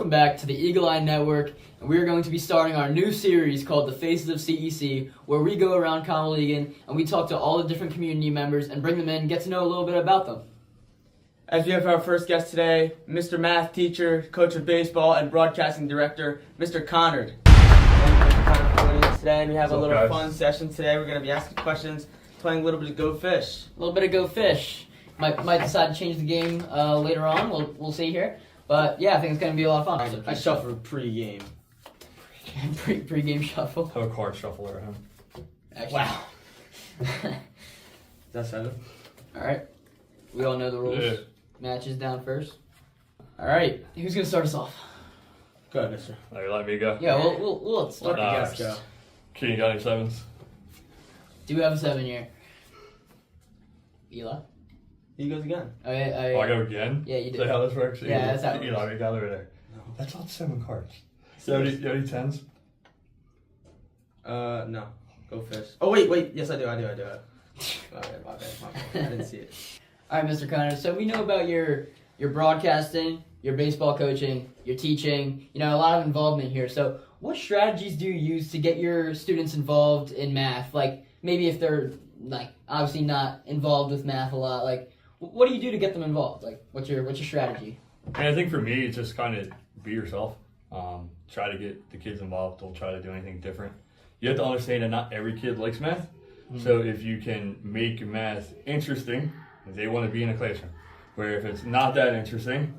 welcome back to the Eagle Eye Network, and we're going to be starting our new series called the Faces of CEC, where we go around Conard and we talk to all the different community members and bring them in and get to know a little bit about them. As we have our first guest today, Mr. Math teacher, coach of baseball, and broadcasting director, Mr. Conard. Thank you, Mr. Conard, for joining us today, and we have a little fun session today. We're going to be asking questions, playing a little bit of Go Fish. A little bit of Go Fish. Might decide to change the game later on. We'll see here. But yeah, I think it's going to be a lot of fun. I shuffled pre-game. Pre-game shuffle. Have a card shuffle at home. Actually. Wow. Is that 7? All right. We all know the rules. Yeah. Matches down first. All right. Who's going to start us off? Go ahead, mister. Oh, you let me go? Yeah, we'll start. Let the guest go. Key, you got any 7s? Do we have a 7 here? Eli? He goes again. Oh, yeah. Oh, I go again? Yeah, you Is did. that how this works? Yeah, that's how it You works. know, we got over there. No. That's not 7 cards. You have any 10s? No. Go Fish. Oh, wait. Yes, I do. My bad. I didn't see it. All right, Mr. Conard. So we know about your broadcasting, your baseball coaching, your teaching. You know, a lot of involvement here. So what strategies do you use to get your students involved in math? Like maybe if they're like obviously not involved with math a lot, like what do you do to get them involved? Like what's your strategy? And I think for me, it's just kind of be yourself. Try to get the kids involved. Don't try to do anything different. You have to understand that not every kid likes math. Mm-hmm. So if you can make math interesting, they want to be in a classroom. Where if it's not that interesting,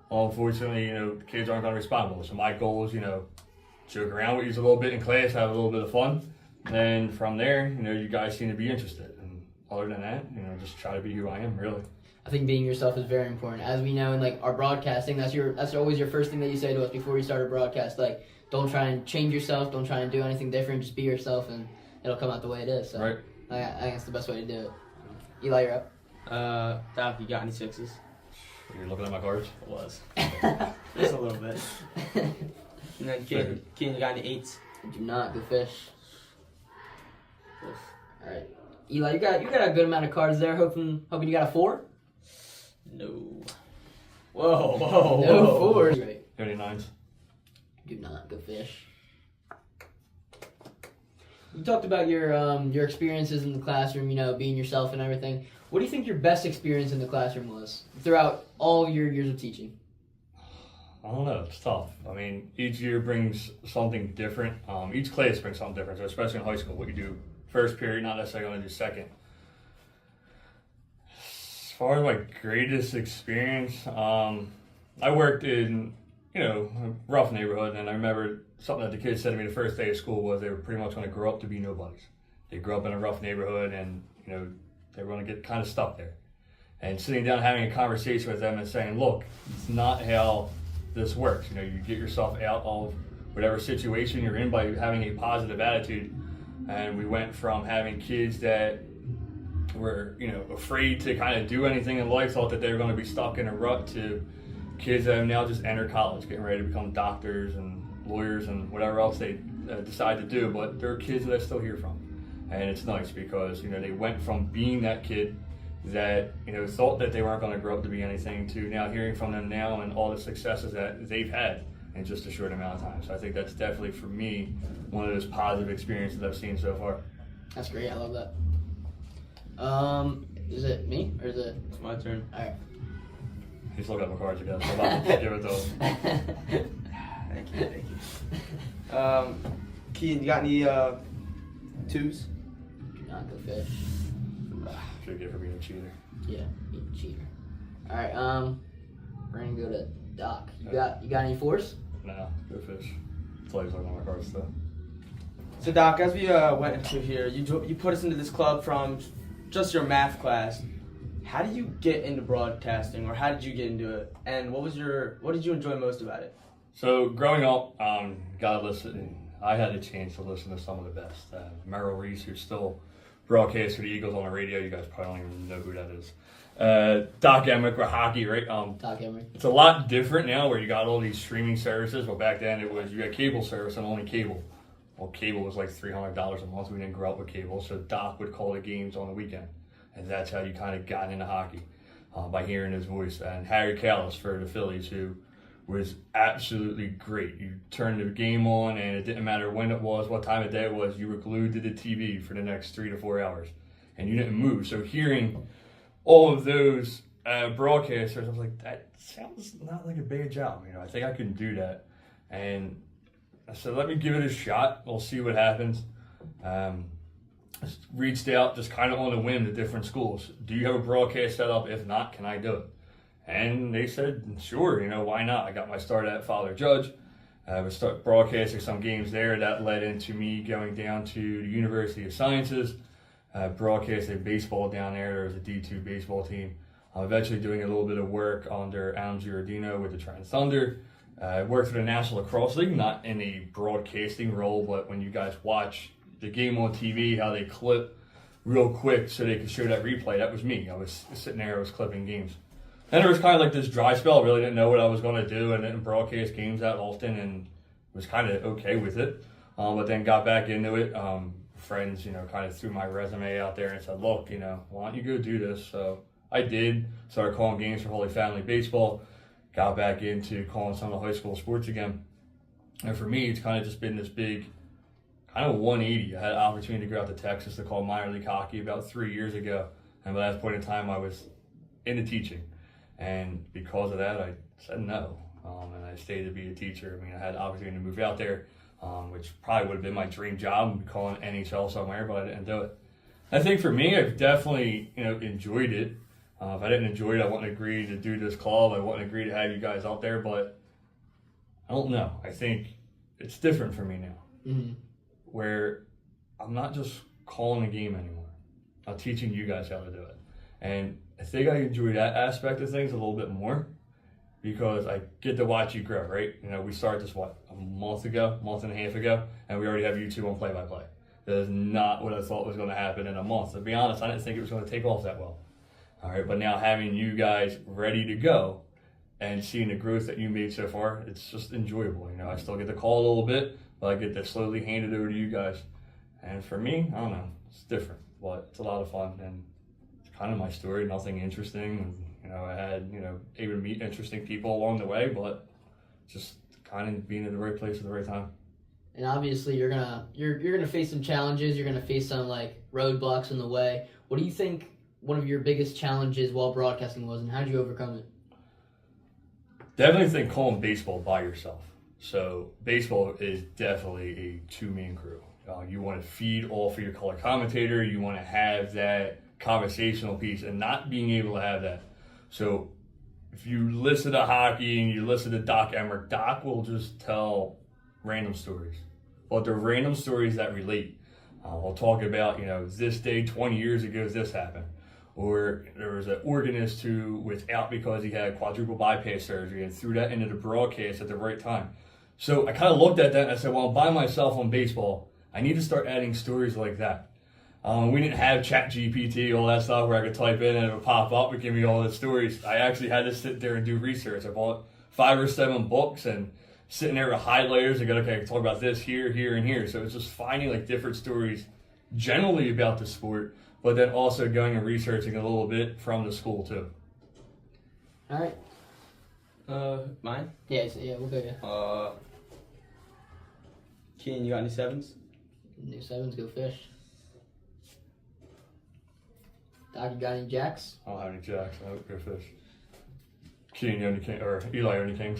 unfortunately, the kids aren't going to respond well. So my goal is, joke around with you a little bit in class, have a little bit of fun. And from there, you guys seem to be interested. And other than that, just try to be who I am, really. I think being yourself is very important. As we know in like our broadcasting, that's always your first thing that you say to us before you start a broadcast. Like, don't try and change yourself. Don't try and do anything different. Just be yourself, and it'll come out the way it is. So right. I think that's the best way to do it. Eli, you're up. Doc, you got any 6s? You're looking at my cards? It was. Just a little bit. And then Kean, you got any 8s? Do not go fish. All right, Eli, you got a good amount of cards there. Hoping you got a 4. No. Whoa. No 4. Right. Any 9s? Do not go fish. You talked about your experiences in the classroom. Being yourself and everything. What do you think your best experience in the classroom was throughout all of your years of teaching? I don't know. It's tough. I mean, each year brings something different. Each class brings something different, so especially in high school, what you do first period, not necessarily going to do second. As far as my greatest experience, I worked in, a rough neighborhood, and I remember something that the kids said to me the first day of school was they were pretty much going to grow up to be nobodies. They grew up in a rough neighborhood, and, they were going to get kind of stuck there. And sitting down having a conversation with them and saying, look, it's not how this works. You get yourself out of whatever situation you're in by having a positive attitude. And we went from having kids that were, afraid to kind of do anything in life, thought that they were going to be stuck in a rut, to kids that have now just entered college, getting ready to become doctors and lawyers and whatever else they decide to do. But there are kids that I still hear from. And it's nice because, they went from being that kid that, thought that they weren't going to grow up to be anything to now hearing from them now and all the successes that they've had in just a short amount of time. So I think that's definitely, for me, one of those positive experiences I've seen so far. That's great. I love that. Is it me or is it? It's my turn. All right. He's looking at my cards again, so I'm about to give it to him. Thank you. Kean, you got any 2s? Do not go fish. Should get for being a cheater. Yeah, you cheater. All right. We're gonna go to Doc. You got any 4s? No, go fish. That's why he's looking at my cards though. So Doc, as we went into here, you put us into this club from just your math class. How did you get into broadcasting, or how did you get into it? And what did you enjoy most about it? So growing up, got to listen. I had a chance to listen to some of the best. Merrill Reese, who's still broadcasts for the Eagles on the radio. You guys probably don't even know who that is. Doc Emmerich with hockey, right? Doc Emmerich. It's a lot different now where you got all these streaming services. Well, back then it was you had cable service and only cable. Well, cable was like $300 a month. We didn't grow up with cable, so Doc would call the games on the weekend. And that's how you kind of got into hockey, by hearing his voice. And Harry Callis for the Phillies, who was absolutely great. You turned the game on, and it didn't matter when it was, what time of day it was, you were glued to the TV for the next 3 to 4 hours, and you didn't move. So hearing all of those broadcasters, I was like, that sounds not like a bad job. I think I can do that. And I said, let me give it a shot. We'll see what happens. Reached out just kind of on a whim to different schools. Do you have a broadcast set up? If not, can I do it? And they said, sure, why not? I got my start at Father Judge. I was start broadcasting some games there. That led into me going down to the University of Sciences, broadcasting baseball down there. There was a D2 baseball team. Eventually doing a little bit of work under Alan Giordino with the Trenton Thunder. I worked for the National Lacrosse League, not in a broadcasting role, but when you guys watch the game on TV, how they clip real quick so they could show that replay, that was me. I was sitting there, I was clipping games. And there was kind of like this dry spell. I really didn't know what I was going to do and didn't broadcast games that often and was kind of okay with it. But then got back into it. Friends, kind of threw my resume out there and said, look, why don't you go do this? So I did. Started calling games for Holy Family Baseball. Got back into calling some of the high school sports again. And for me, it's kind of just been this big kind of 180. I had an opportunity to go out to Texas to call minor league hockey about 3 years ago. And by that point in time, I was into teaching. And because of that, I said no. And I stayed to be a teacher. I had the opportunity to move out there, which probably would have been my dream job, calling NHL somewhere, but I didn't do it. I think for me, I've definitely, enjoyed it. If I didn't enjoy it, I wouldn't agree to do this club. I wouldn't agree to have you guys out there, but I don't know. I think it's different for me now, where I'm not just calling a game anymore. I'm teaching you guys how to do it. And I think I enjoy that aspect of things a little bit more because I get to watch you grow, right? We started this, a month and a half ago, and we already have YouTube on play-by-play. That is not what I thought was going to happen in a month. To be honest, I didn't think it was going to take off that well. All right, but now having you guys ready to go and seeing the growth that you made so far, it's just enjoyable. I still get to call a little bit, but I get to slowly hand it over to you guys. And for me, I don't know, it's different, but it's a lot of fun. And it's kind of my story, nothing interesting. I had, able to meet interesting people along the way, but just kind of being in the right place at the right time. And obviously you're gonna face some challenges, you're gonna face some roadblocks in the way. What do you think one of your biggest challenges while broadcasting was, and how did you overcome it? Definitely think calling baseball by yourself. So baseball is definitely a two-man crew. You want to feed off of your color commentator. You want to have that conversational piece, and not being able to have that. So if you listen to hockey and you listen to Doc Emmerich, Doc will just tell random stories. But they're random stories that relate. We'll talk about, this day 20 years ago this happened. Or there was an organist who was out because he had quadruple bypass surgery and threw that into the broadcast at the right time. So I kind of looked at that and I said, well, I'm by myself on baseball. I need to start adding stories like that. We didn't have ChatGPT, all that stuff where I could type in and it would pop up and give me all the stories. I actually had to sit there and do research. I bought 5 or 7 books and sitting there with highlighters and go, okay, I can talk about this here, here, and here. So it's just finding different stories generally about the sport, but then also going and researching a little bit from the school too. All right. Mine? Yeah, we'll go, yeah. Keen, you got any sevens? New sevens, go fish. Doc, you got any jacks? I don't have any jacks. I don't go fish. Keen, you only king, or Eli only kings.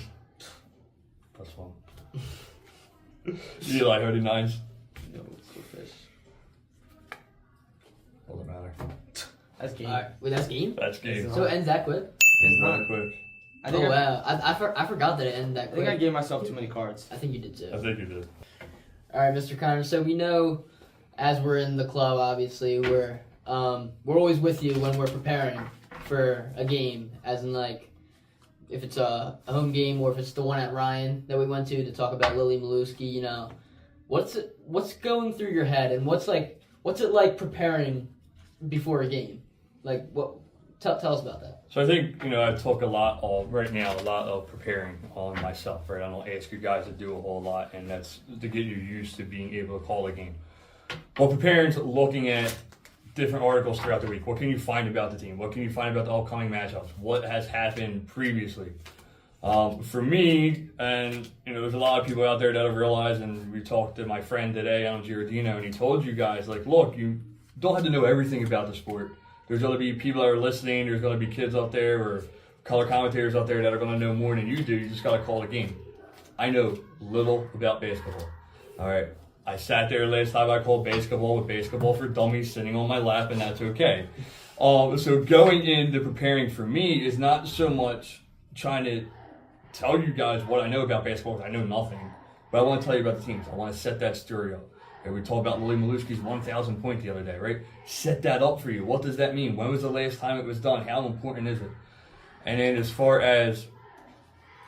Plus 1. Eli only 9s. No, let's go fish. Doesn't matter. That's game. All right. Wait, that's game? That's game. So it ends that quick? It's not not quick. Wow. I forgot that it ended that I quick. think I gave myself too many cards. I think you did too. I think you did. All right, Mr. Conard. So we know, as we're in the club, obviously, we're always with you when we're preparing for a game, as in if it's a home game or if it's the one at Ryan that we went to talk about Lily Maluski. What's going through your head, and what's it like preparing before a game? Tell us about that. So I think, I talk a lot of preparing on myself, right? I don't ask you guys to do a whole lot, and that's to get you used to being able to call a game. Well, preparing is looking at different articles throughout the week. What can you find about the team? What can you find about the upcoming matchups? What has happened previously? For me, and there's a lot of people out there that have realized, and we talked to my friend today, Alan Giordino, and he told you guys, like, look, you don't have to know everything about the sport. There's going to be people that are listening. There's going to be kids out there or color commentators out there that are going to know more than you do. You just got to call the game. I know little about basketball. All right. I sat there last time I called basketball with Basketball for Dummies sitting on my lap, and that's okay. So going into preparing for me is not so much trying to tell you guys what I know about basketball, because I know nothing. But I want to tell you about the teams. I want to set that story up. Okay, we talked about Lily Malushki's 1,000 point the other day, right? Set that up for you. What does that mean? When was the last time it was done? How important is it? And then as far as,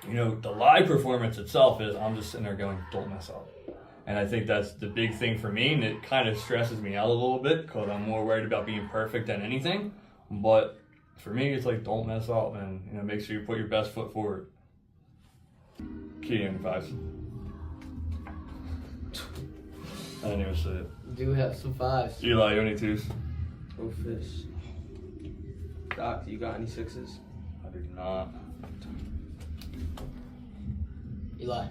the live performance itself is, I'm just sitting there going, don't mess up. And I think that's the big thing for me, and it kind of stresses me out a little bit because I'm more worried about being perfect than anything. But for me, it's like, don't mess up, and make sure you put your best foot forward. Key in 5s. I didn't even say it. You do have some 5s. Eli, you any 2s? Go Fish. Doc, you got any 6s? I do not. Eli,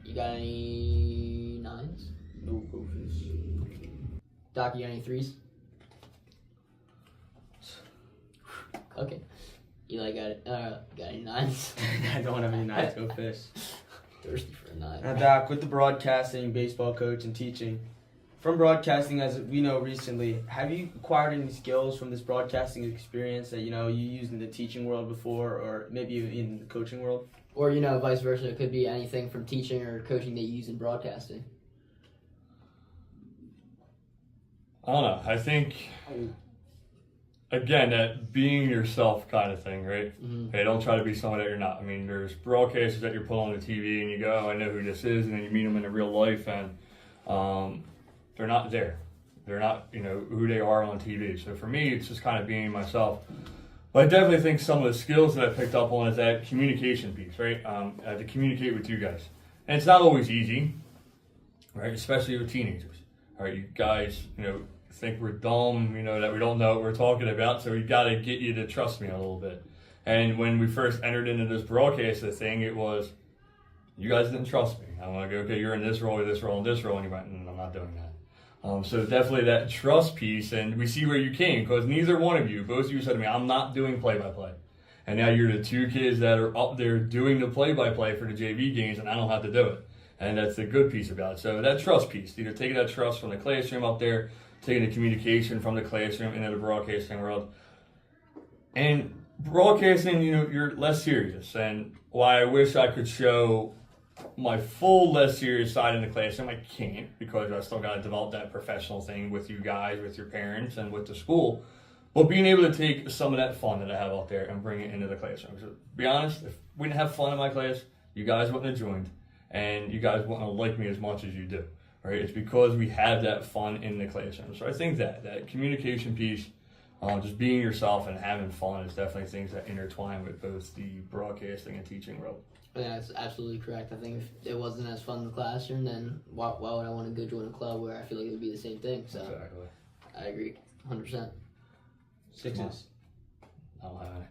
you got any 9s? No, Go Fish. Doc, you got any 3s? Okay. Eli got any 9s? I don't have any 9s. Go Fish. Thirsty for a 9. Now, Doc, with the broadcasting, baseball coach, and teaching, from broadcasting, as we know recently, have you acquired any skills from this broadcasting experience that you used in the teaching world before, or maybe in the coaching world? Or, vice versa. It could be anything from teaching or coaching that you use in broadcasting. I don't know. I think, again, that being yourself kind of thing, right? Mm-hmm. Hey, don't try to be someone that you're not. I mean, there's broadcasters that you're put on the TV and you go, oh, I know who this is, and then you meet them in real life, and they're not there. They're not, who they are on TV. So for me, it's just kind of being myself. But I definitely think some of the skills that I picked up on is that communication piece, right? To communicate with you guys. And it's not always easy, right? Especially with teenagers. All right, you guys, think we're dumb, that we don't know what we're talking about. So we got to get you to trust me a little bit. And when we first entered into this broadcast thing, it was, you guys didn't trust me. I'm like, okay, you're in this role, this role, and this role. And you went, I'm not doing that. So definitely that trust piece, and we see where you came, because neither one of you, both of you said to me, I'm not doing play-by-play. And now you're the 2 kids that are up there doing the play-by-play for the JV games, and I don't have to do it. And that's the good piece about it. So that trust piece, taking that trust from the classroom up there, taking the communication from the classroom into the broadcasting world. And broadcasting, you're less serious. And why I wish I could show my full less serious side in the classroom, I can't, because I still got to develop that professional thing with you guys, with your parents, and with the school. But being able to take some of that fun that I have out there and bring it into the classroom. So, to be honest, if we didn't have fun in my class, you guys wouldn't have joined, and you guys wouldn't have liked me as much as you do. Right? It's because we have that fun in the classroom. So I think that communication piece, just being yourself and having fun, is definitely things that intertwine with both the broadcasting and teaching world. Yeah, that's absolutely correct. I think if it wasn't as fun in the classroom, then why would I want to go join a club where I feel like it would be the same thing? So Exactly. I agree, 100%. 6s. I don't have any.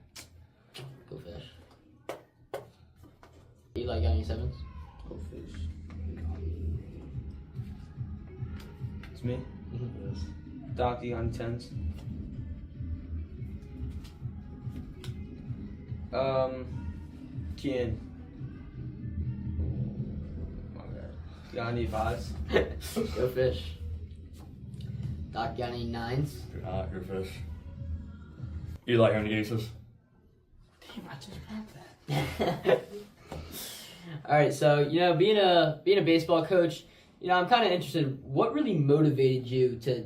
Go Fish. Eli, got any 7s? Go Fish. It's me. Mm-hmm. Doc, you got any 10s? Kian. You got any 5s? Go Fish. Doc, got any 9s? Do not, your fish. Eli, any aces? Damn, I just got that. All right, so being a baseball coach, I'm kind of interested. What really motivated you to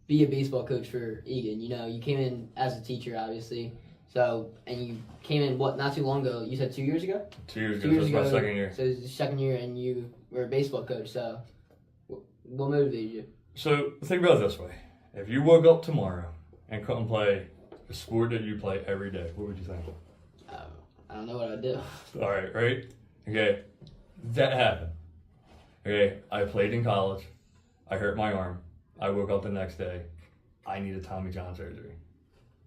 be a baseball coach for Egan? You came in as a teacher, obviously. So, and you came in not too long ago? You said 2 years ago. 2 years ago. That's my second year. So it was your second year, and you were a baseball coach. So, what motivated you? So think about it this way: if you woke up tomorrow and couldn't play the sport that you play every day, what would you think? I don't know what I'd do. All right. Okay, that happened. Okay, I played in college. I hurt my arm. I woke up the next day. I needed Tommy John surgery.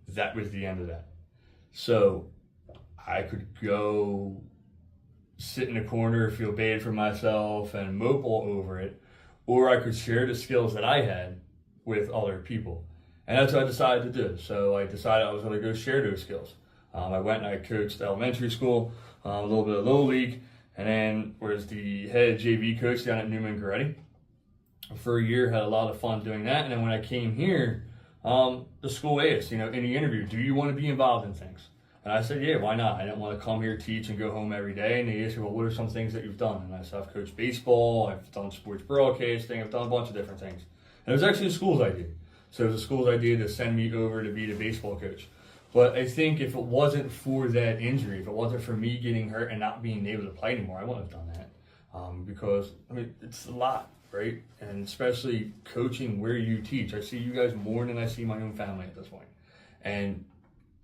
That was the end of that. So I could go sit in a corner, feel bad for myself, and mope all over it, or I could share the skills that I had with other people. And that's what I decided to do. So I decided I was going to go share those skills. I went and I coached elementary school, a little bit of Little League, and then was the head JV coach down at Newman Goretti. For a year, had a lot of fun doing that. And then when I came here, the school asked, in the interview, do you want to be involved in things? And I said, yeah, why not? I didn't want to come here, teach, and go home every day. And they asked me, well, what are some things that you've done? And I said, I've coached baseball, I've done sports broadcasting, I've done a bunch of different things. And it was actually the school's idea. So it was the school's idea to send me over to be the baseball coach. But I think if it wasn't for that injury, if it wasn't for me getting hurt and not being able to play anymore, I wouldn't have done that. Because, it's a lot, right? And especially coaching where you teach. I see you guys more than I see my own family at this point. And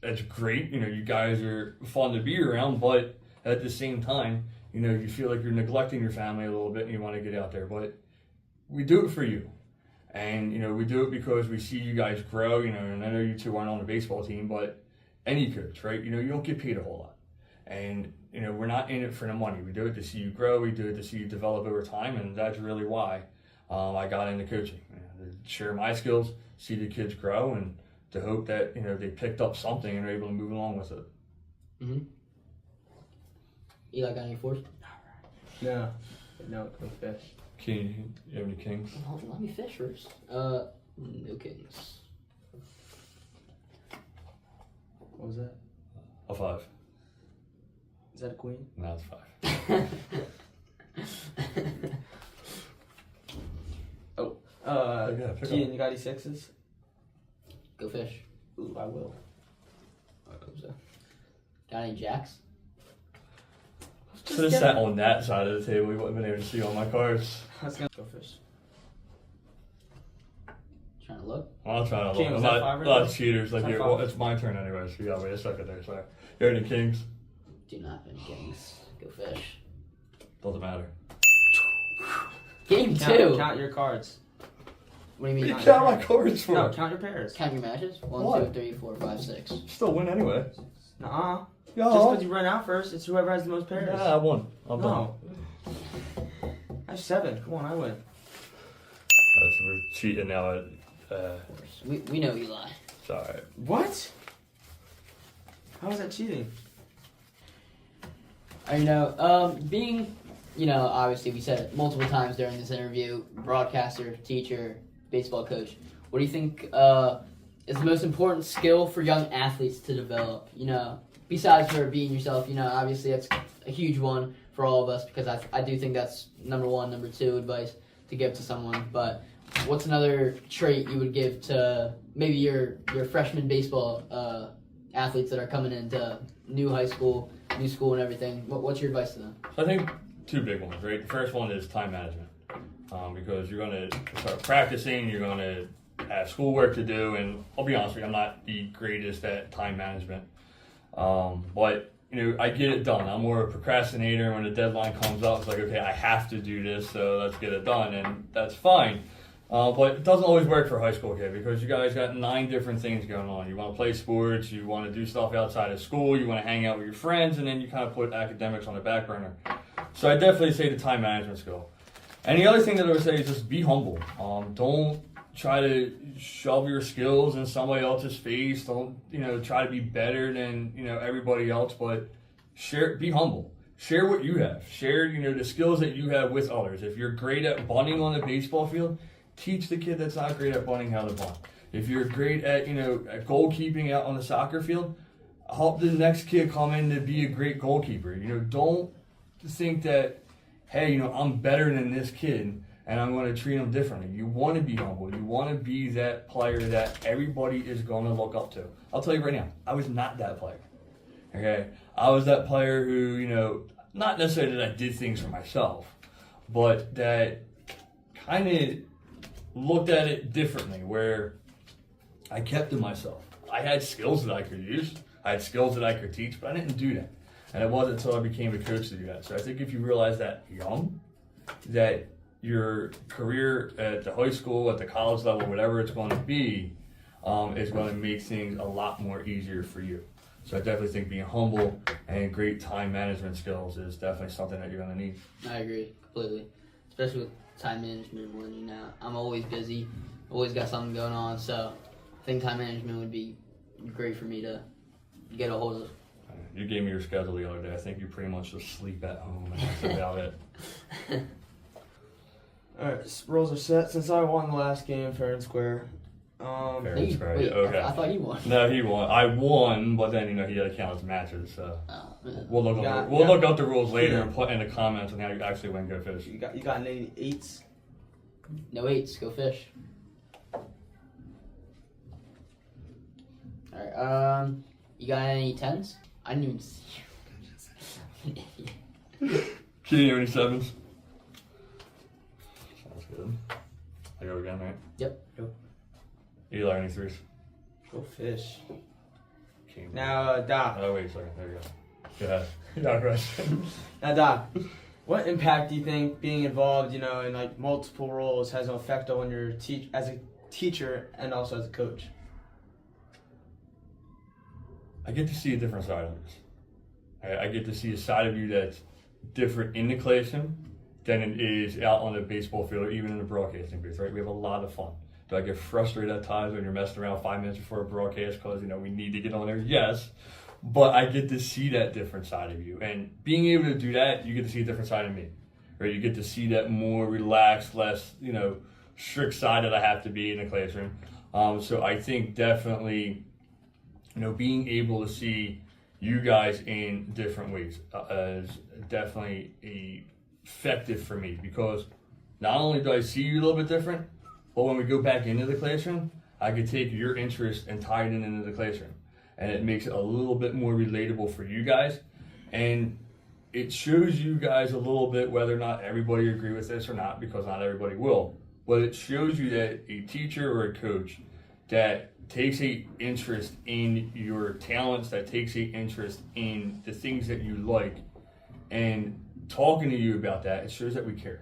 that's great. You guys are fun to be around, but at the same time, you feel like you're neglecting your family a little bit and you want to get out there. But we do it for you. And, we do it because we see you guys grow, and I know you two aren't on the baseball team, but any coach, right? You don't get paid a whole lot. And, we're not in it for the money. We do it to see you grow. We do it to see you develop over time. And that's really why I got into coaching. To share my skills, see the kids grow, and to hope that, they picked up something and are able to move along with it. Mm-hmm. Eli, got any fours? No, go fish. King, you have any kings? Hold on, let me fish first. No kings. What was that? A 5. Is that a queen? No, it's 5. Keaton, you got any 6s? Go fish. Ooh, I will. I hope so. Got any jacks? Should have sat on that side of the table. We wouldn't have been able to see all my cards. I was gonna go fish. Trying to look? I'll try to look. King, was I'm that not 5 a or lot no? of cheaters like you. Well, it's my turn anyway, so you got to wait a second there. Sorry. You have any kings? Do not have any kings. Go fish. Doesn't matter. Game 2. Count your cards. What do you mean? You count my cards for? No, count your pairs. Count your matches? 1, What? 2, 3, 4, 5, 6. Still win anyway. Nuh-uh. Yeah. Just because you run out first, it's whoever has the most pairs. Yeah, I won. I'm done. No. I have 7. Come on, I win. So we're cheating now at. We know Eli. It's alright. What? How is that cheating? Being, obviously we said it multiple times during this interview, broadcaster, teacher, baseball coach. What do you think is the most important skill for young athletes to develop? Besides for being yourself, obviously that's a huge one for all of us because I do think that's number 1, number 2 advice to give to someone. But what's another trait you would give to maybe your freshman baseball athletes that are coming into new high school, new school and everything? What's your advice to them? So I think 2 big ones, right? The first one is time management. Because you're going to start practicing, you're going to have schoolwork to do, and I'll be honest with you, I'm not the greatest at time management. But I get it done. I'm more of a procrastinator. When the deadline comes up, it's like, okay, I have to do this, so let's get it done, and that's fine. But it doesn't always work for a high school kid because you guys got 9 different things going on. You want to play sports, you want to do stuff outside of school, you want to hang out with your friends, and then you kind of put academics on the back burner. So I definitely say the time management skill. And the other thing that I would say is just be humble. Don't try to shove your skills in somebody else's face. Don't, try to be better than, everybody else, but be humble. Share what you have. Share, the skills that you have with others. If you're great at bunting on the baseball field, teach the kid that's not great at bunting how to bunt. If you're great at, at goalkeeping out on the soccer field, help the next kid come in to be a great goalkeeper. Don't think that, hey, I'm better than this kid and I'm going to treat him differently. You want to be humble. You want to be that player that everybody is going to look up to. I'll tell you right now, I was not that player. Okay? I was that player who, not necessarily that I did things for myself, but that kind of looked at it differently, where I kept to myself. I had skills that I could use. I had skills that I could teach, but I didn't do that. And it wasn't until I became a coach to do that. So I think if you realize that young, that your career at the high school, at the college level, whatever it's going to be, is going to make things a lot more easier for you. So I definitely think being humble and great time management skills is definitely something that you're going to need. I agree completely, especially with time management when I'm always busy, always got something going on. So I think time management would be great for me to get a hold of. You gave me your schedule the other day. I think you pretty much just sleep at home, and that's about it. All right, rules are set. Since I won the last game fair and square. Fair and square. Wait, Okay. I thought you won. No, he won. I won, but then he had to count his matches. So we'll look look up the rules later and put in the comments on how you actually win. Go Fish. You got any 8s? No 8s. Go Fish. All right. You got any 10s? I didn't even see you. Can you have any 7s? Sounds good. I go again, right? Yep. Go. Eli, any 3s? Go Fish. King. Now, Doc. Oh wait, sorry. There you go. Go ahead. Yeah, question. Now, Doc, what impact do you think being involved, in like multiple roles has an effect on your as a teacher and also as a coach? I get to see a different side of this. I get to see a side of you that's different in the classroom than it is out on the baseball field or even in the broadcasting booth, right? We have a lot of fun. Do I get frustrated at times when you're messing around 5 minutes before a broadcast because, we need to get on there? Yes. But I get to see that different side of you. And being able to do that, you get to see a different side of me, right? You get to see that more relaxed, less, strict side that I have to be in the classroom. So I think definitely, being able to see you guys in different ways is definitely effective for me, because not only do I see you a little bit different, but when we go back into the classroom, I could take your interest and tie it into the classroom. And it makes it a little bit more relatable for you guys. And it shows you guys a little bit whether or not everybody agree with this or not, because not everybody will. But it shows you that a teacher or a coach that takes an interest in your talents, that takes an interest in the things that you like, and talking to you about that, it shows that we care.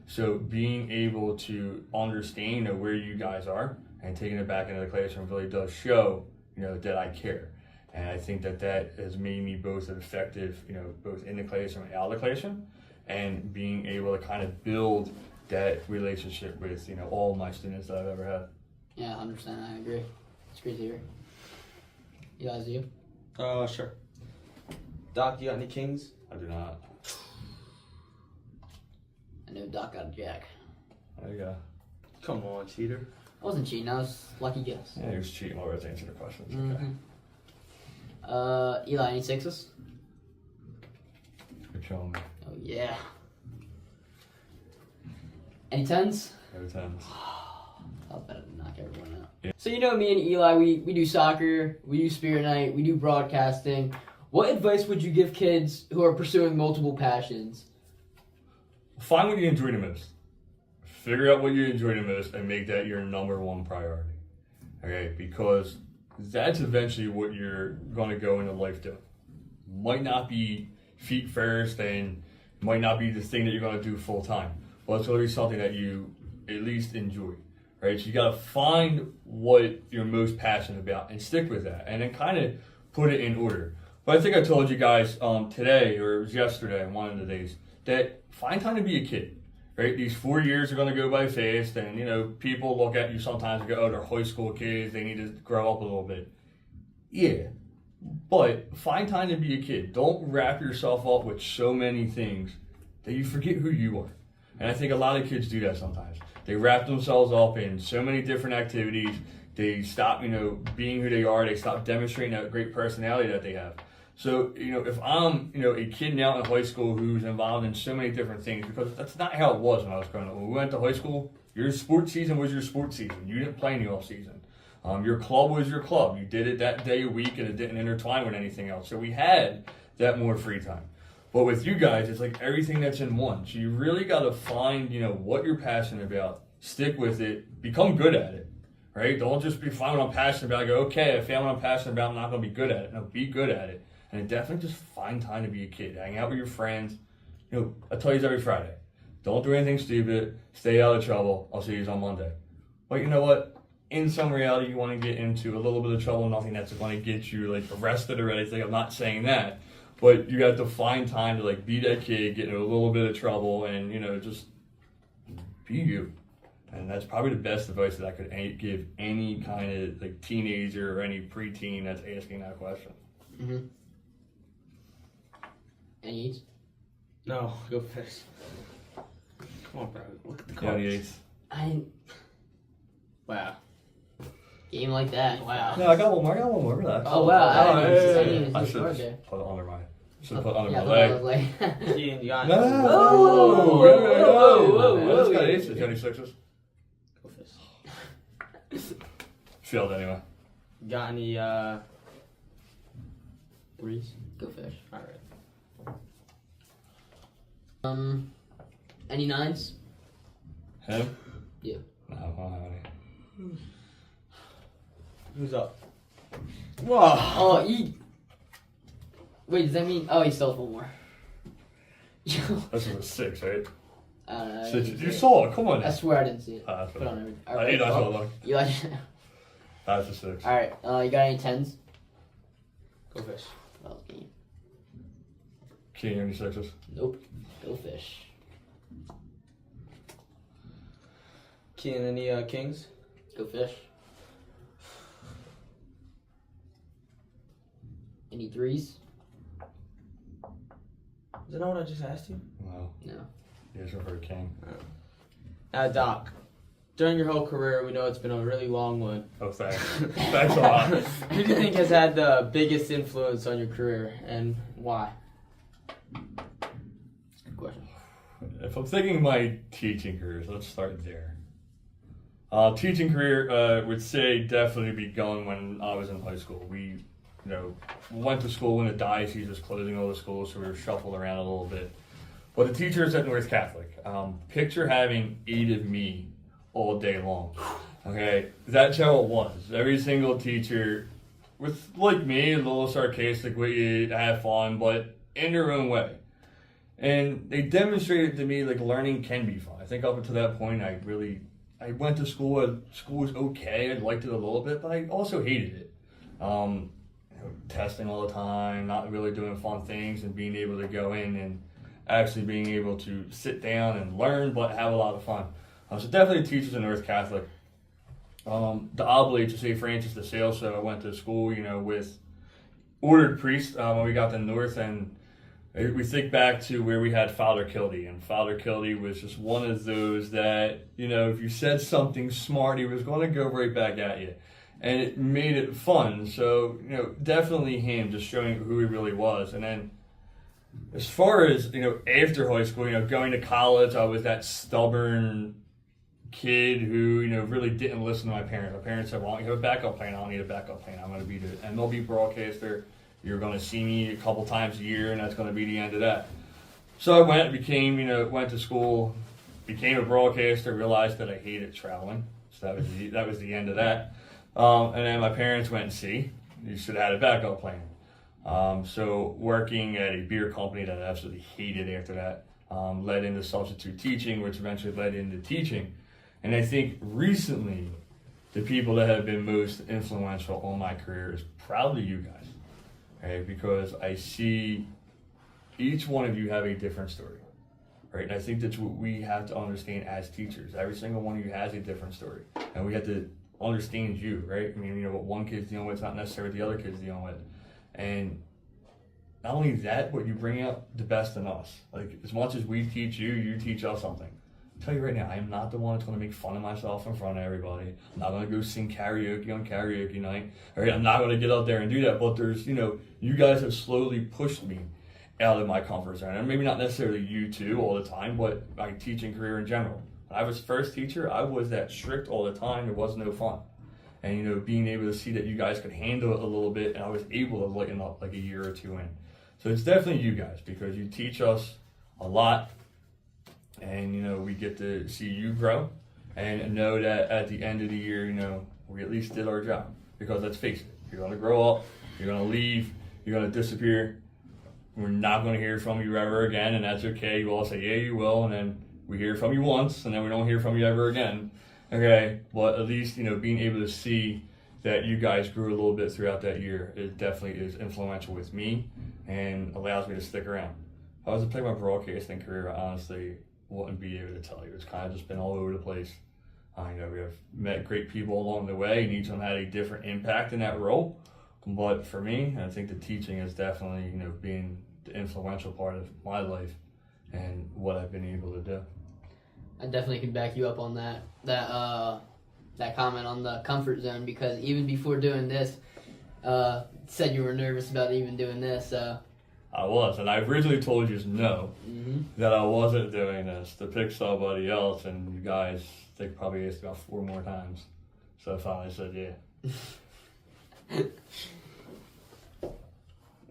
So being able to understand where you guys are and taking it back into the classroom really does show, that I care. And I think that has made me both effective, both in the classroom and out of the classroom, and being able to kind of build that relationship with, all my students that I've ever had. Yeah, 100%. I agree. It's great to hear. You guys do? Sure. Doc, you got any kings? I do not. I know Doc got a jack. There you go. Come on, cheater. I wasn't cheating. I was lucky guess. Yeah, he was cheating while I was answering the questions. Mm-hmm. Okay. Eli, any 6s? Good showing me. Oh, yeah. Any 10s? No 10s. I'll better knock everyone out. Yeah. So me and Eli, we do soccer, we do spirit night, we do broadcasting. What advice would you give kids who are pursuing multiple passions? Find what you enjoy the most. Figure out what you enjoy the most and make that your number one priority. Okay, because that's eventually what you're going to go into life doing. Might not be feet first and might not be the thing that you're going to do full time, but it's going to be something that you at least enjoy. Right? So you got to find what you're most passionate about and stick with that, and then kind of put it in order. But I think I told you guys today, or it was yesterday, one of the days, that find time to be a kid. Right? These 4 years are going to go by fast, and people look at you sometimes and go, "Oh, they're high school kids. They need to grow up a little bit." Yeah, but find time to be a kid. Don't wrap yourself up with so many things that you forget who you are. And I think a lot of kids do that sometimes. They wrap themselves up in so many different activities. They stop, being who they are. They stop demonstrating that great personality that they have. So, if I'm, a kid now in high school who's involved in so many different things, because that's not how it was when I was growing up. When we went to high school, your sports season was your sports season. You didn't play any off season. Your club was your club. You did it that day a week, and it didn't intertwine with anything else. So we had that more free time. But with you guys, it's like everything that's in one. So you really got to find, what you're passionate about, stick with it, become good at it, right? Don't just be find what I'm passionate about. Go, okay, I found what I'm passionate about. I'm not going to be good at it. No, be good at it. And definitely just find time to be a kid. Hang out with your friends. I tell you every Friday, don't do anything stupid. Stay out of trouble. I'll see you on Monday. But you know what? in some reality you want to get into a little bit of trouble, nothing that's going to get you like arrested or anything. I'm not saying that, but you have to find time to like be that kid, get in a little bit of trouble, and just be you. And that's probably the best advice that I could give any kind of like teenager or any preteen that's asking that question. Mm-hmm. Any eights? No, go first. Come on, bro. Look at the Yeah, cards. the eights. Wow. Game like that. Wow. No, I got one more. Relax. Oh wow. I didn't I even see should the have there. put it under my. Should have put it under Yeah, my I thought I leg. was like. Ian, you got No. Whoa, I just got whoa. aces. Any sixes? Go first. Failed anyway. Got any threes? Go fish. All right. Any nines? Him? Yeah. No, I don't have any. Who's up? Whoa. Oh, wait, does that mean? Oh, he still has one more. This is a 6, right? I Six. didn't see You it. saw it. Come on. I swear I didn't see it. That's Put what on everything. I need. I saw it. You like? That's a 6. All right. You got any tens? Go fish. Well, game. King, any sixes? Nope. Go fish. Keen, any kings? Go fish. Any threes? Is that not what I just asked you? No. No. You guys are for a king. Doc, during your whole career, we know it's been a really long one. Oh, thanks. Thanks a lot. Who do you think has had the biggest influence on your career, and why? Good question. If I'm thinking my teaching careers, let's start there. Teaching career would say definitely begun when I was in high school. We, went to school when the diocese was closing all the schools, so we were shuffled around a little bit. But the teachers at North Catholic, picture having 8 of me all day long. Okay, that's how it was. Every single teacher was like me, a little sarcastic with you, have fun, but in their own way. And they demonstrated to me like learning can be fun. I think up until that point, I went to school. School was okay. I liked it a little bit, but I also hated it. Testing all the time, not really doing fun things, and being able to go in and actually being able to sit down and learn, but have a lot of fun. So definitely teachers in North Catholic. The Oblate to St. Francis de Sales, so I went to school, with ordered priests when we got to North, and we think back to where we had Father Kildee, and Father Kildee was just one of those that, if you said something smart, he was going to go right back at you. And it made it fun. So, definitely him, just showing who he really was. And then as far as, after high school, going to college, I was that stubborn kid who, really didn't listen to my parents. My parents said, well, I don't have a backup plan. I don't need a backup plan. I'm going to be the MLB broadcaster. You're going to see me a couple times a year, and that's going to be the end of that. So I went to school, became a broadcaster, realized that I hated traveling. So that was the end of that. And then my parents went and see, you should have had a backup plan. So working at a beer company that I absolutely hated after that led into substitute teaching, which eventually led into teaching. And I think recently, the people that have been most influential on my career is probably you guys, right? Because I see each one of you have a different story, right? And I think that's what we have to understand as teachers. Every single one of you has a different story, and we have to understand you, right? I mean, what one kid's dealing with is not necessarily what the other kid's dealing with. And not only that, but you bring out the best in us. Like, as much as we teach you, you teach us something. I'll tell you right now, I am not the one that's going to make fun of myself in front of everybody. I'm not going to go sing karaoke on karaoke night. All right, I'm not going to get out there and do that. But there's, you guys have slowly pushed me out of my comfort zone. And maybe not necessarily you two all the time, but my teaching career in general. When I was first teacher, I was that strict all the time. It was no fun. And, being able to see that you guys could handle it a little bit, and I was able to lighten up like a year or two in. So it's definitely you guys, because you teach us a lot, and, we get to see you grow and know that at the end of the year, we at least did our job. Because let's face it, you're going to grow up, you're going to leave, you're going to disappear. We're not going to hear from you ever again, and that's okay. You all say, yeah, you will, and then we hear from you once, and then we don't hear from you ever again. Okay, but at least, being able to see that you guys grew a little bit throughout that year, it definitely is influential with me and allows me to stick around. If I was to pick my broadcasting career, I honestly wouldn't be able to tell you. It's kind of just been all over the place. We have met great people along the way, and each one had a different impact in that role. But for me, I think the teaching is definitely, being the influential part of my life and what I've been able to do. I definitely can back you up on that comment on the comfort zone, because even before doing this, said you were nervous about even doing this. I was, and I originally told you no, that I wasn't doing this, to pick somebody else, and you guys, they probably asked about 4 more times. So I finally said yeah.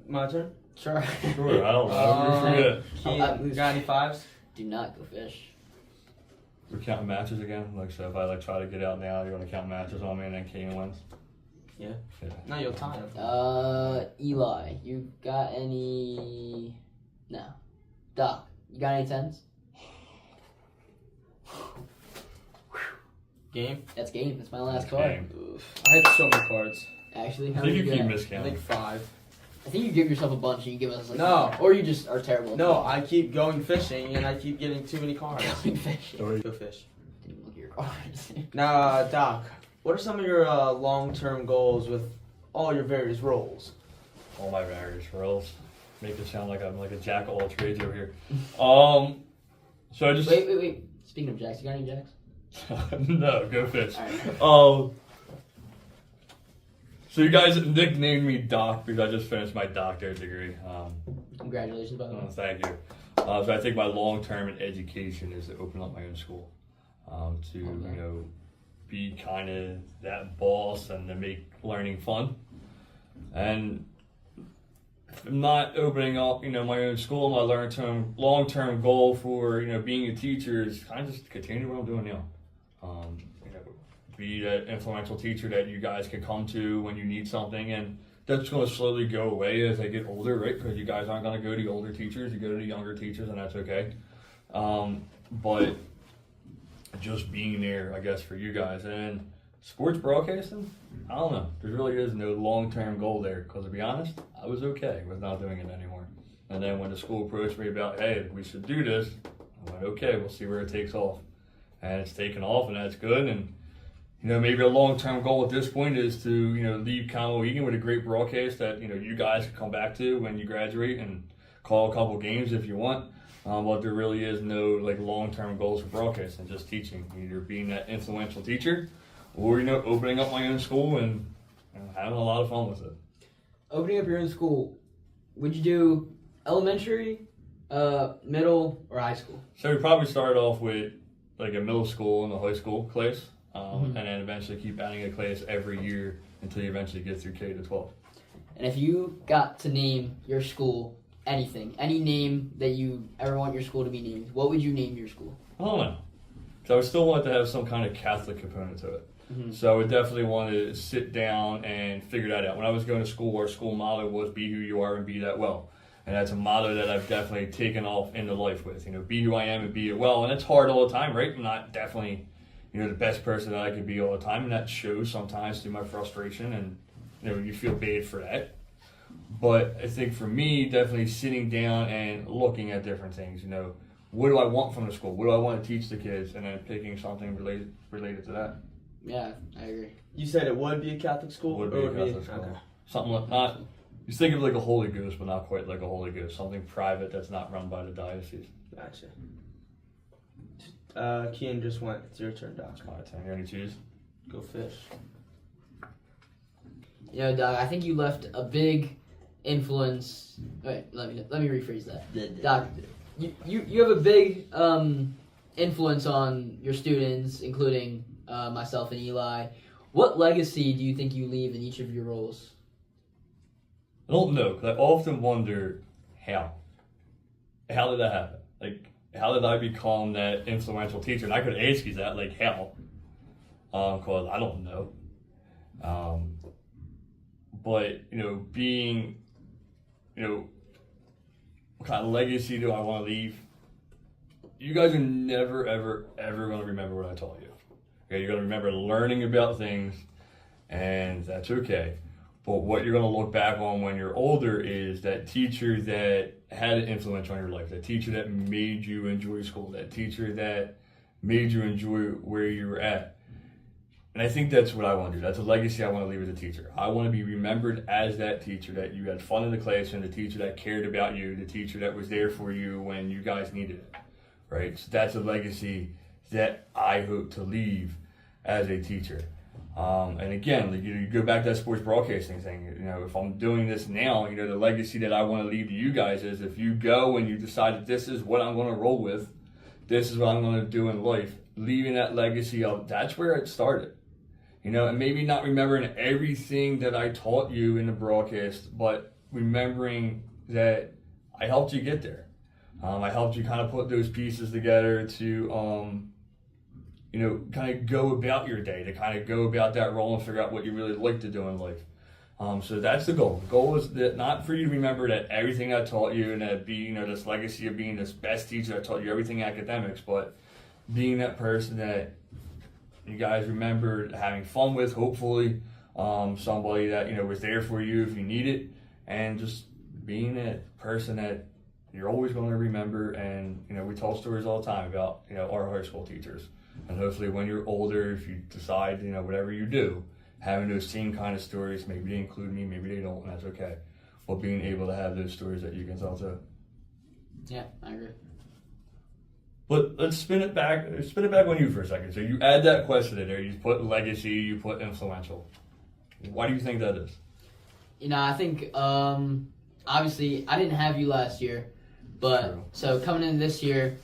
My turn? Sure. Sure, I don't know. Kean, got any 5s? Do not go fish. We're counting matches again? So if I try to get out now, you're going to count matches on me and then Kean wins? Yeah. No, you'll tie him. Eli, you got any... No. Doc, you got any 10s? Game? That's game. That's my last card. I have so many cards. Actually, I how think many you you keep got? I miscounting. think 5. I think you give yourself a bunch and you give us like... No. Or you just are terrible. No, I keep going fishing and I keep getting too many cards. Going fishing. Go fish. Didn't even look at your cards. Now, Doc, what are some of your long-term goals with all your various roles? All my various roles. Make it sound like I'm like a jack of all trades over here. So I just... Wait. Speaking of jacks, you got any jacks? No, go fish. All right. So you guys nicknamed me Doc because I just finished my doctorate degree. Congratulations, by the way. Thank you. So I think my long-term in education is to open up my own school, to be kind of that boss and to make learning fun. And if I'm not opening up, my own school, my long-term goal for being a teacher is kind of just continue what I'm doing now. Be that influential teacher that you guys can come to when you need something, and that's going to slowly go away as I get older, right? Because you guys aren't going to go to the older teachers, you go to the younger teachers, and that's okay. But just being there, I guess, for you guys. And sports broadcasting, I don't know. There really is no long-term goal there, because to be honest, I was okay with not doing it anymore. And then when the school approached me about, hey, we should do this, I went, okay, we'll see where it takes off. And it's taken off, and that's good. And maybe a long-term goal at this point is to, leave Conwell Egan with a great broadcast that, you guys can come back to when you graduate and call a couple games if you want. But there really is no, long-term goals for broadcasting, just teaching. Either being that influential teacher or, opening up my own school and having a lot of fun with it. Opening up your own school, would you do elementary, middle, or high school? So we probably start off with, a middle school and a high school class. And then eventually keep adding a class every year until you eventually get through K to 12. And if you got to name your school anything, any name that you ever want your school to be named, what would you name your school? I don't know. So I would still want to have some kind of Catholic component to it. So I would definitely want to sit down and figure that out. When I was going to school, our school motto was be who you are and be that well. And that's a motto that I've definitely taken off into life with. Be who I am and be it well. And it's hard all the time, right? I'm not definitely... the best person that I could be all the time, and that shows sometimes through my frustration, and you feel bad for that. But I think for me, definitely sitting down and looking at different things. What do I want from the school? What do I want to teach the kids? And then picking something related to that. Yeah, I agree. You said it would be a Catholic school? Would be a Catholic school. Okay. Something like not. You think of like a Holy Ghost, but not quite like a Holy Ghost. Something private that's not run by the diocese. Gotcha. Kean just went. It's your turn, Doc. It's my turn. You ready to choose? Go fish. Doc, I think you left a big influence. Wait, let me rephrase that. Doc, you have a big influence on your students, including myself and Eli. What legacy do you think you leave in each of your roles? I don't know, because I often wonder how. How did that happen? How did I become that influential teacher? And I could ask you that, how? Because I don't know. But, being, what kind of legacy do I want to leave? You guys are never, ever, ever going to remember what I taught you. Okay, you're going to remember learning about things, and that's okay. But what you're going to look back on when you're older is that teacher that had an influence on your life, that teacher that made you enjoy school, that teacher that made you enjoy where you were at. And I think that's what I want to do. That's a legacy I want to leave as a teacher. I want to be remembered as that teacher, that you had fun in the classroom, the teacher that cared about you, the teacher that was there for you when you guys needed it, right? So that's a legacy that I hope to leave as a teacher. And again, like, you go back to that sports broadcasting thing. If I'm doing this now, the legacy that I want to leave to you guys is if you go and you decide that this is what I'm going to roll with, this is what I'm going to do in life, leaving that legacy of that's where it started. And maybe not remembering everything that I taught you in the broadcast, but remembering that I helped you get there. I helped you kind of put those pieces together to, kind of go about your day, to kind of go about that role and figure out what you really like to do in life. So that's the goal. The goal is that not for you to remember that everything I taught you and that be, this legacy of being this best teacher that taught you everything academics, but being that person that you guys remembered having fun with, hopefully, somebody that, was there for you if you need it, and just being that person that you're always going to remember. And, we tell stories all the time about, our high school teachers. And hopefully when you're older, if you decide, whatever you do, having those same kind of stories, maybe they include me, maybe they don't, and that's okay. But being able to have those stories that you can tell too. Yeah, I agree. But let's spin it back on you for a second. So you add that question in there, you put legacy, you put influential. Why do you think that is? I think, obviously, I didn't have you last year, but True. So coming in this year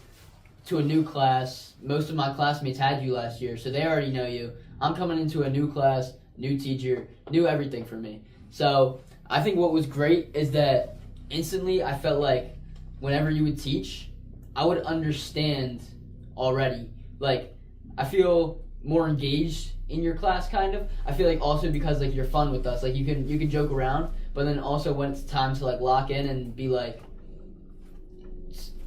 to a new class, most of my classmates had you last year, so they already know you. I'm coming into a new class, new teacher, new everything for me. So I think what was great is that instantly I felt like whenever you would teach, I would understand already. Like, I feel more engaged in your class, kind of. I feel like also because like you're fun with us, like you can joke around, but then also when it's time to like lock in and be like,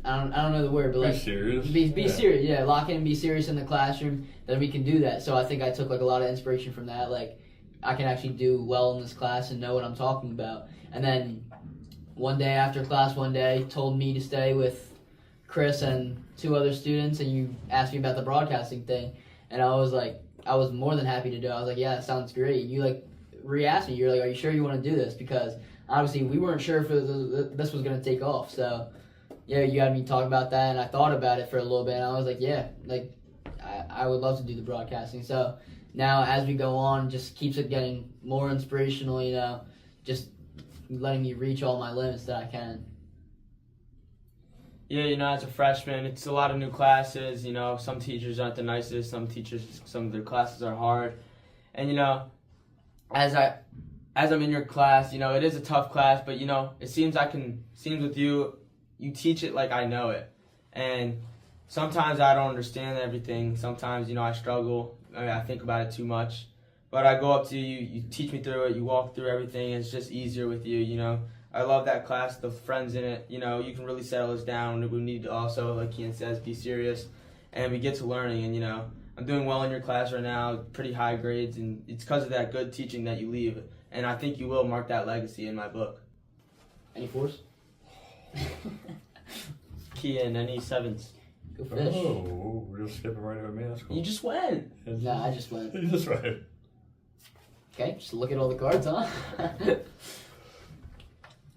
I don't know the word, but like be serious. Be serious, yeah. Lock in and be serious in the classroom. Then we can do that. So I think I took like a lot of inspiration from that. Like, I can actually do well in this class and know what I'm talking about. And then one day after class, told me to stay with Chris and 2 other students, and you asked me about the broadcasting thing, and I was more than happy to do it. I was like, yeah, that sounds great. You like re-asked me, you're like, are you sure you want to do this? Because obviously we weren't sure if this was going to take off. So yeah, you had me talk about that, and I thought about it for a little bit, and I was like, yeah, like I would love to do the broadcasting. So now as we go on, just keeps it getting more inspirational, just letting me reach all my limits that I can. Yeah, as a freshman, it's a lot of new classes. Some teachers aren't the nicest. Some of their classes are hard. And, as I'm in your class, it is a tough class, but, it seems with you teach it like I know it. And sometimes I don't understand everything. Sometimes, I struggle. I think about it too much. But I go up to you, you teach me through it, you walk through everything, and it's just easier with you, I love that class, the friends in it, you can really settle us down. We need to also, like Ian says, be serious. And we get to learning, and, I'm doing well in your class right now, pretty high grades, and it's because of that good teaching that you leave. And I think you will mark that legacy in my book. Any 4s? Kian, any 7s? Go fish. Oh, we're just skipping right over me. That's cool. You just went. No, I just went. You just went. Okay, just look at all the cards, huh?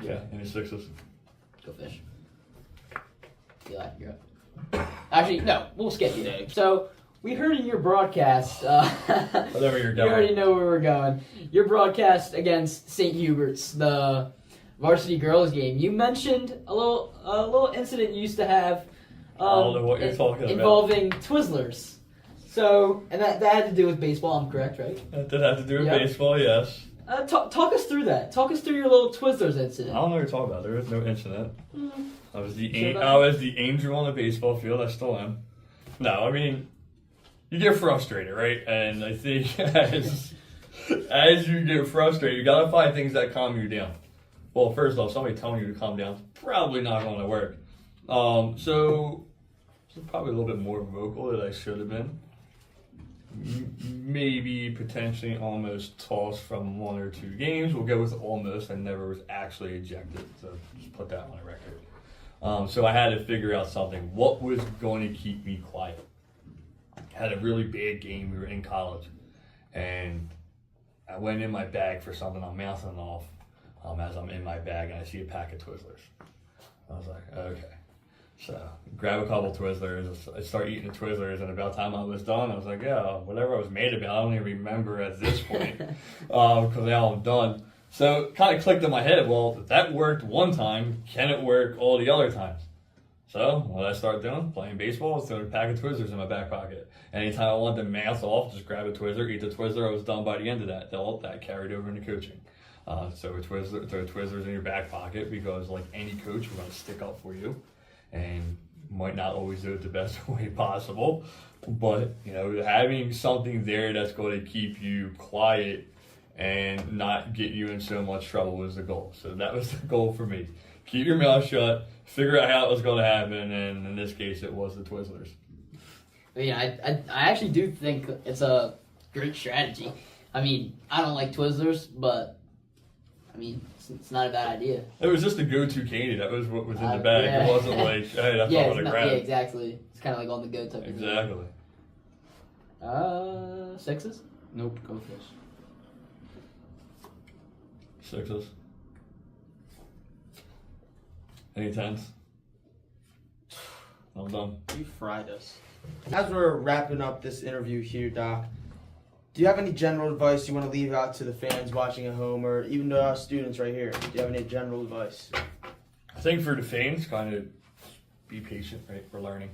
Yeah, any 6s? Go fish. Eli, you're up. Actually, no, we'll skip you. So, we heard in your broadcast, Whatever you're you going. already know where we're going. Your broadcast against St. Hubert's, the varsity girls game. You mentioned a little incident you used to have I don't know what you're talking about. involving Twizzlers. So, and that had to do with baseball, I'm correct, right? That did have to do with Yep. baseball, yes. Talk us through that. Talk us through your little Twizzlers I incident. don't know what you're talking about. There is no incident. I was the Sure about I was the angel on the baseball field. I still am. No, I mean, you get frustrated, right? And I think as you get frustrated, you gotta find things that calm you down. Well, first off, somebody telling you to calm down is probably not going to work. So probably a little bit more vocal than I should have been. maybe potentially almost tossed from 1 or 2 games. We'll go with almost. I never was actually ejected, so just put that on the record. So I had to figure out something. What was going to keep me quiet? I had a really bad game. We were in college, and I went in my bag for something. I'm mouthing off as I'm in my bag, and I see a pack of Twizzlers. I was like, okay. So grab a couple Twizzlers. I start eating the Twizzlers, and about the time I was done, I was like, yeah, whatever I was made about, I don't even remember at this point because now I'm done. So it kind of clicked in my head, well, if that worked one time, can it work all the other times? So what did I start doing? Playing baseball, I was throwing a pack of Twizzlers in my back pocket. Anytime I wanted to mouth off, just grab a Twizzler, eat the Twizzler. I was done by the end of that. That carried over into coaching. So throw Twizzlers in your back pocket because, like any coach, we're going to stick up for you, and might not always do it the best way possible. But having something there that's going to keep you quiet and not get you in so much trouble was the goal. So that was the goal for me. Keep your mouth shut, figure out how it was going to happen, and in this case, it was the Twizzlers. I actually do think it's a great strategy. I mean, I don't like Twizzlers, but I mean, it's not a bad idea. It was just a go-to candy. That was what was in the bag. Yeah. It wasn't like, hey, that's all I grabbed. Yeah, exactly. It's kind of like on the go type. Exactly. Sixes? Nope, go fish. Sixes. Any tens? I'm done. You fried us. As we're wrapping up this interview here, Doc, do you have any general advice you want to leave out to the fans watching at home, or even to our students right here? Do you have any general advice? I think for the fans, kind of be patient, right? We're learning.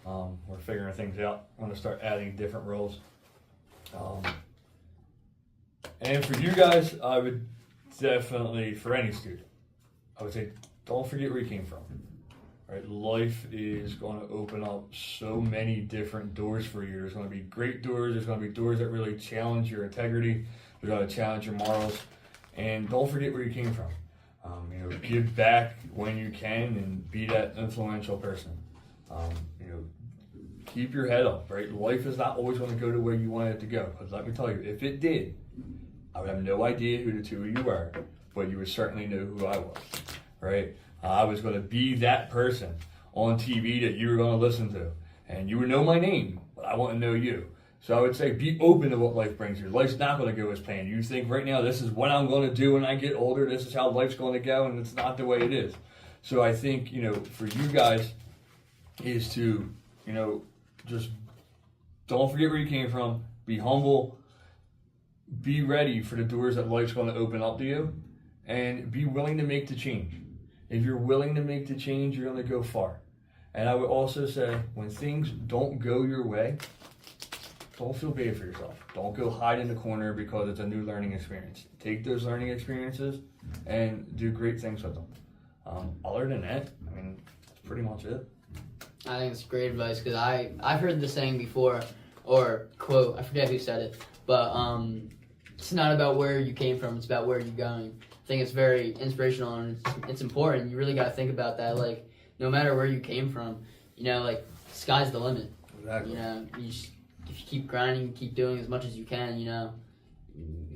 We're figuring things out. We're going to start adding different roles. And for you guys, I would definitely, for any student, I would say don't forget where you came from. Right? Life is going to open up so many different doors for you. There's going to be great doors. There's going to be doors that really challenge your integrity. They're going to challenge your morals. And don't forget where you came from. Give back when you can and be that influential person. Keep your head up, right? Life is not always going to go the way you want it to go. Because let me tell you, if it did, I would have no idea who the two of you were, but you would certainly know who I was, right? I was going to be that person on TV that you were going to listen to. And you would know my name, but I want to know you. So I would say be open to what life brings you. Life's not going to go as planned. You think right now, this is what I'm going to do when I get older. This is how life's going to go, and it's not the way it is. So I think, for you guys is to, just don't forget where you came from. Be humble. Be ready for the doors that life's going to open up to you, and be willing to make the change. If you're willing to make the change, you're going to go far. And I would also say, when things don't go your way, don't feel bad for yourself. Don't go hide in the corner because it's a new learning experience. Take those learning experiences and do great things with them. Other than that, that's pretty much it. I think it's great advice because I've heard the saying before, or quote, I forget who said it, but it's not about where you came from, it's about where you're going. I think it's very inspirational and it's important. You really got to think about that. Like, no matter where you came from, sky's the limit. Exactly. If you keep grinding, keep doing as much as you can,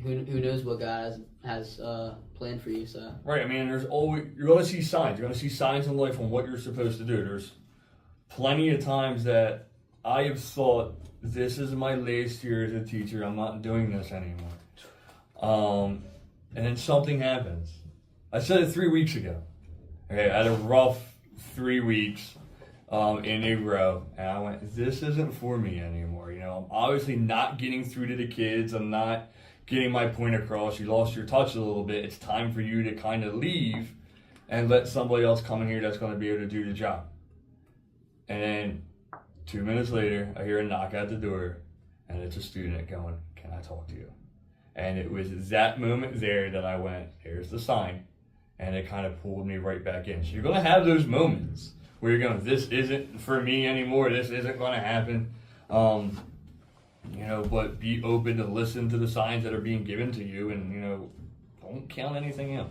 who knows what God has planned for you. So right. There's always, you're going to see signs. You're going to see signs in life on what you're supposed to do. There's plenty of times that I have thought, this is my last year as a teacher. I'm not doing this anymore. And then something happens. I said it 3 weeks ago. Okay, I had a rough 3 weeks in a row, and I went, this isn't for me anymore. I'm obviously not getting through to the kids. I'm not getting my point across. You lost your touch a little bit. It's time for you to kind of leave and let somebody else come in here that's going to be able to do the job. And then 2 minutes later, I hear a knock at the door, and it's a student going, can I talk to you? And it was that moment there that I went, here's the sign. And it kind of pulled me right back in. So you're going to have those moments where you're going, this isn't for me anymore. This isn't going to happen. But be open to listen to the signs that are being given to you, and, don't count anything out.